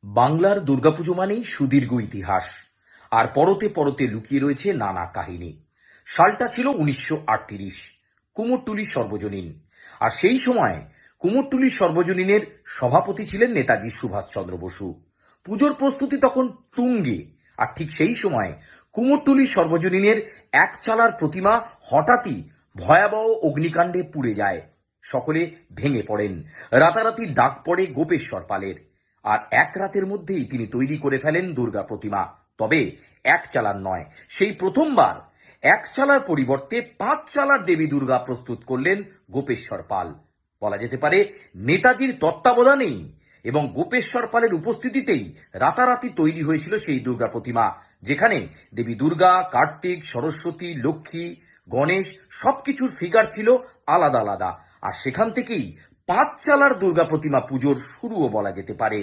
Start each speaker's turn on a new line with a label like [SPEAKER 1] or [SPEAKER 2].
[SPEAKER 1] বাংলার দুর্গাপুজো মানেই সুদীর্ঘ ইতিহাস, আর পরতে পরতে লুকিয়ে রয়েছে নানা কাহিনী। সালটা ছিল 1938, কুমোরটুলি সর্বজনীন। আর সেই সময় কুমোরটুলি সর্বজনীনের সভাপতি ছিলেন নেতাজি সুভাষচন্দ্র বসু। পুজোর প্রস্তুতি তখন তুঙ্গে। আর ঠিক সেই সময় কুমোরটুলি সর্বজনীনের এক চালার প্রতিমা হঠাৎই ভয়াবহ অগ্নিকাণ্ডে পুড়ে যায়। সকলে ভেঙে পড়েন। রাতারাতি ডাক পড়ে গোপেশ্বর পালের। আর এক রাতের মধ্যেই তিনি তৈরি করে ফেলেন দুর্গা প্রতিমা। তবে এক চালার নয়, সেই প্রথমবার এক চালার পরিবর্তে 5 চালার দেবী দুর্গা প্রস্তুত করলেন গোপেশ্বর পাল। বলা যেতে পারে নেতাজির তত্ত্বাবধানেই এবং গোপেশ্বর পালের উপস্থিতিতেই রাতারাতি তৈরি হয়েছিল সেই দুর্গা প্রতিমা, যেখানে দেবী দুর্গা, কার্তিক, সরস্বতী, লক্ষ্মী, গণেশ সবকিছুর ফিগার ছিল আলাদা আলাদা। আর সেখান থেকেই 5 চালার দুর্গা প্রতিমা পুজোর শুরুও বলা যেতে পারে।